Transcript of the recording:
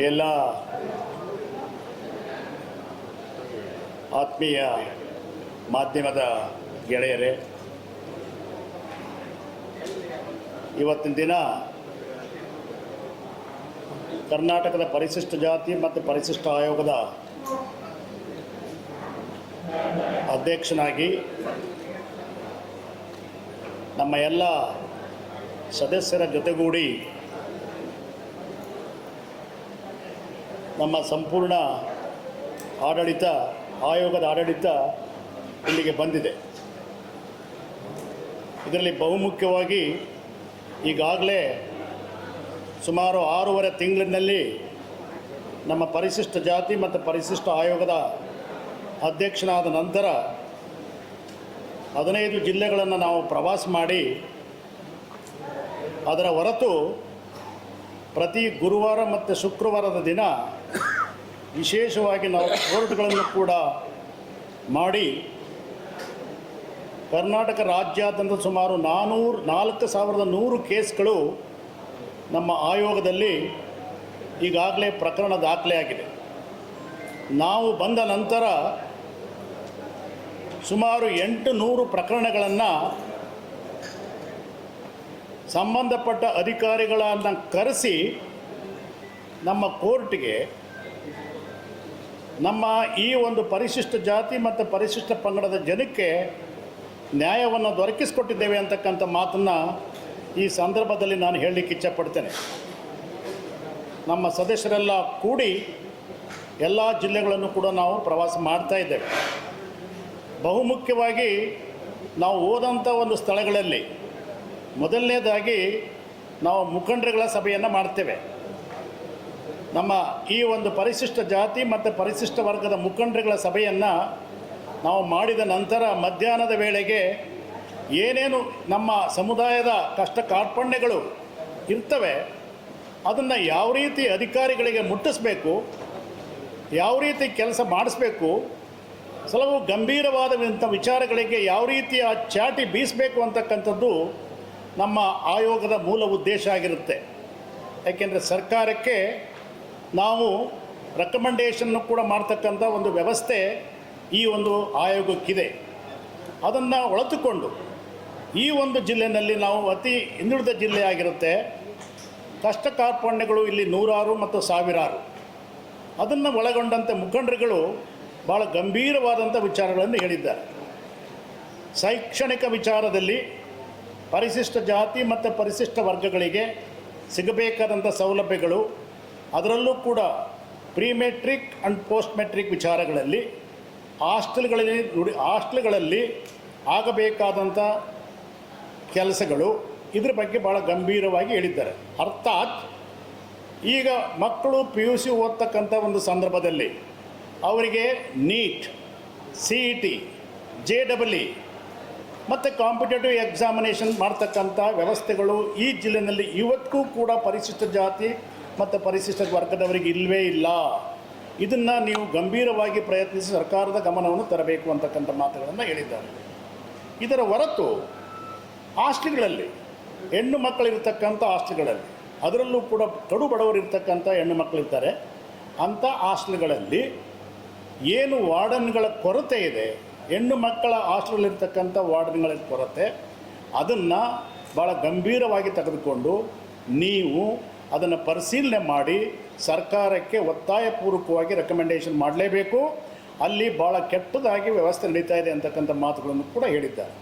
ಎಲ್ಲ ಆತ್ಮೀಯ ಮಾಧ್ಯಮದ ಗೆಳೆಯರೇ, ಇವತ್ತಿನ ದಿನ ಕರ್ನಾಟಕದ ಪರಿಶಿಷ್ಟ ಜಾತಿ ಮತ್ತು ಪರಿಶಿಷ್ಟ ಆಯೋಗದ ಅಧ್ಯಕ್ಷನಾಗಿ ನಮ್ಮ ಎಲ್ಲ ಸದಸ್ಯರ ಜೊತೆಗೂಡಿ ನಮ್ಮ ಸಂಪೂರ್ಣ ಆಯೋಗದ ಆಡಳಿತ ಇಲ್ಲಿಗೆ ಬಂದಿದೆ. ಇದರಲ್ಲಿ ಬಹುಮುಖ್ಯವಾಗಿ ಈಗಾಗಲೇ ಸುಮಾರು 6.5 ತಿಂಗಳಿನಲ್ಲಿ ನಮ್ಮ ಪರಿಶಿಷ್ಟ ಜಾತಿ ಮತ್ತು ಪರಿಶಿಷ್ಟ ಆಯೋಗದ ಅಧ್ಯಕ್ಷನಾದ ನಂತರ 15 ಜಿಲ್ಲೆಗಳನ್ನು ನಾವು ಪ್ರವಾಸ ಮಾಡಿ, ಅದರ ಹೊರತು ಪ್ರತಿ ಗುರುವಾರ ಮತ್ತು ಶುಕ್ರವಾರದ ದಿನ ವಿಶೇಷವಾಗಿ ನಾವು ಕೋರ್ಟ್ಗಳನ್ನು ಕೂಡ ಮಾಡಿ ಕರ್ನಾಟಕ ರಾಜ್ಯಾದ್ಯಂತ ಸುಮಾರು 4,100 ಕೇಸ್ಗಳು ನಮ್ಮ ಆಯೋಗದಲ್ಲಿ ಈಗಾಗಲೇ ಪ್ರಕರಣ ದಾಖಲೆಯಾಗಿದೆ. ನಾವು ಬಂದ ನಂತರ ಸುಮಾರು 800 ಪ್ರಕರಣಗಳನ್ನು ಸಂಬಂಧಪಟ್ಟ ಅಧಿಕಾರಿಗಳನ್ನು ಕರೆಸಿ ನಮ್ಮ ಕೋರ್ಟ್ಗೆ ನಮ್ಮ ಈ ಒಂದು ಪರಿಶಿಷ್ಟ ಜಾತಿ ಮತ್ತು ಪರಿಶಿಷ್ಟ ಪಂಗಡದ ಜನಕ್ಕೆ ನ್ಯಾಯವನ್ನು ದೊರಕಿಸಿಕೊಟ್ಟಿದ್ದೇವೆ ಅಂತಕ್ಕಂಥ ಮಾತನ್ನು ಈ ಸಂದರ್ಭದಲ್ಲಿ ನಾನು ಹೇಳಲಿಕ್ಕೆ ಇಚ್ಛಪಡ್ತೇನೆ. ನಮ್ಮ ಸದಸ್ಯರೆಲ್ಲ ಕೂಡಿ ಎಲ್ಲ ಜಿಲ್ಲೆಗಳನ್ನು ಕೂಡ ನಾವು ಪ್ರವಾಸ ಮಾಡ್ತಾ ಇದ್ದೇವೆ. ಬಹುಮುಖ್ಯವಾಗಿ ನಾವು ಹೋದಂಥ ಒಂದು ಸ್ಥಳಗಳಲ್ಲಿ ಮೊದಲನೇದಾಗಿ ನಾವು ಮುಖಂಡರುಗಳ ಸಭೆಯನ್ನು ಮಾಡ್ತೇವೆ. ನಮ್ಮ ಈ ಒಂದು ಪರಿಶಿಷ್ಟ ಜಾತಿ ಮತ್ತು ಪರಿಶಿಷ್ಟ ವರ್ಗದ ಮುಖಂಡರುಗಳ ಸಭೆಯನ್ನು ನಾವು ಮಾಡಿದ ನಂತರ ಮಧ್ಯಾಹ್ನದ ವೇಳೆಗೆ ಏನೇನು ನಮ್ಮ ಸಮುದಾಯದ ಕಷ್ಟ ಕಾರ್ಪಣ್ಯಗಳು ಇರ್ತವೆ ಅದನ್ನು ಯಾವ ರೀತಿ ಅಧಿಕಾರಿಗಳಿಗೆ ಮುಟ್ಟಿಸಬೇಕು, ಯಾವ ರೀತಿ ಕೆಲಸ ಮಾಡಿಸ್ಬೇಕು, ಕೆಲವು ಗಂಭೀರವಾದಂಥ ವಿಚಾರಗಳಿಗೆ ಯಾವ ರೀತಿ ಆ ಚಾಟಿ ಬೀಸಬೇಕು ಅಂತಕ್ಕಂಥದ್ದು ನಮ್ಮ ಆಯೋಗದ ಮೂಲ ಉದ್ದೇಶ ಆಗಿರುತ್ತೆ. ಯಾಕೆಂದರೆ ಸರ್ಕಾರಕ್ಕೆ ನಾವು ರೆಕಮೆಂಡೇಷನ್ನು ಕೂಡ ಮಾಡ್ತಕ್ಕಂಥ ಒಂದು ವ್ಯವಸ್ಥೆ ಈ ಒಂದು ಆಯೋಗಕ್ಕಿದೆ. ಅದನ್ನು ಒಳತುಕೊಂಡು ಈ ಒಂದು ಜಿಲ್ಲೆಯಲ್ಲಿ ನಾವು ಅತಿ ಹಿಂದುಳಿದ ಜಿಲ್ಲೆ ಆಗಿರುತ್ತೆ. ಕಷ್ಟ ಕಾರ್ಪಣ್ಯಗಳು ಇಲ್ಲಿ ನೂರಾರು ಮತ್ತು ಸಾವಿರಾರು. ಅದನ್ನು ಒಳಗೊಂಡಂಥ ಮುಖಂಡರುಗಳು ಭಾಳ ಗಂಭೀರವಾದಂಥ ವಿಚಾರಗಳನ್ನು ಹೇಳಿದ್ದಾರೆ. ಶೈಕ್ಷಣಿಕ ವಿಚಾರದಲ್ಲಿ ಪರಿಶಿಷ್ಟ ಜಾತಿ ಮತ್ತು ಪರಿಶಿಷ್ಟ ವರ್ಗಗಳಿಗೆ ಸಿಗಬೇಕಾದಂಥ ಸೌಲಭ್ಯಗಳು, ಅದರಲ್ಲೂ ಕೂಡ pre matric and post matric ವಿಚಾರಗಳಲ್ಲಿ ಹಾಸ್ಟೆಲ್ಗಳಲ್ಲಿ ಆಗಬೇಕಾದಂಥ ಕೆಲಸಗಳು, ಇದ್ರ ಬಗ್ಗೆ ಭಾಳ ಗಂಭೀರವಾಗಿ ಹೇಳಿದ್ದಾರೆ. ಅರ್ಥಾತ್ ಈಗ ಮಕ್ಕಳು PUC ಓದ್ತಕ್ಕಂಥ ಒಂದು ಸಂದರ್ಭದಲ್ಲಿ ಅವರಿಗೆ ನೀಟ್, CET, JEE ಮತ್ತು ಕಾಂಪಿಟೇಟಿವ್ ಎಕ್ಸಾಮಿನೇಷನ್ ಮಾಡ್ತಕ್ಕಂಥ ವ್ಯವಸ್ಥೆಗಳು ಈ ಜಿಲ್ಲೆಯಲ್ಲಿ ಇವತ್ತಿಗೂ ಕೂಡ ಪರಿಶಿಷ್ಟ ಜಾತಿ ಮತ್ತು ಪರಿಶಿಷ್ಟ ವರ್ಗದವರಿಗೆ ಇಲ್ಲವೇ ಇಲ್ಲ. ಇದನ್ನು ನೀವು ಗಂಭೀರವಾಗಿ ಪ್ರಯತ್ನಿಸಿ ಸರ್ಕಾರದ ಗಮನವನ್ನು ತರಬೇಕು ಅಂತಕ್ಕಂಥ ಮಾತುಗಳನ್ನು ಹೇಳಿದ್ದಾರೆ. ಇದರ ಹೊರತು ಹಾಸ್ಟೆಲ್ಗಳಲ್ಲಿ ಹೆಣ್ಣು ಮಕ್ಕಳಿರ್ತಕ್ಕಂಥ ಹಾಸ್ಟೆಲ್ಗಳಲ್ಲಿ, ಅದರಲ್ಲೂ ಕೂಡ ಕಡು ಬಡವರಿರ್ತಕ್ಕಂಥ ಹೆಣ್ಣು ಮಕ್ಕಳಿರ್ತಾರೆ. ಅಂಥ ಹಾಸ್ಟೆಲ್ಗಳಲ್ಲಿ ಏನು ವಾರ್ಡನ್ಗಳ ಕೊರತೆ ಇದೆ, ಹೆಣ್ಣು ಮಕ್ಕಳ ಹಾಸ್ಟೆಲಲ್ಲಿರ್ತಕ್ಕಂಥ ವಾರ್ಡನ್ಗಳ ಕೊರತೆ, ಅದನ್ನು ಭಾಳ ಗಂಭೀರವಾಗಿ ತೆಗೆದುಕೊಂಡು ನೀವು ಅದನ್ನು ಪರಿಶೀಲನೆ ಮಾಡಿ ಸರ್ಕಾರಕ್ಕೆ ಒತ್ತಾಯಪೂರ್ವಕವಾಗಿ ರೆಕಮೆಂಡೇಷನ್ ಮಾಡಲೇಬೇಕು. ಅಲ್ಲಿ ಭಾಳ ಕೆಟ್ಟದಾಗಿ ವ್ಯವಸ್ಥೆ ನಡೀತಾ ಇದೆ ಅಂತಕ್ಕಂಥ ಮಾತುಗಳನ್ನು ಕೂಡ ಹೇಳಿದ್ದಾರೆ.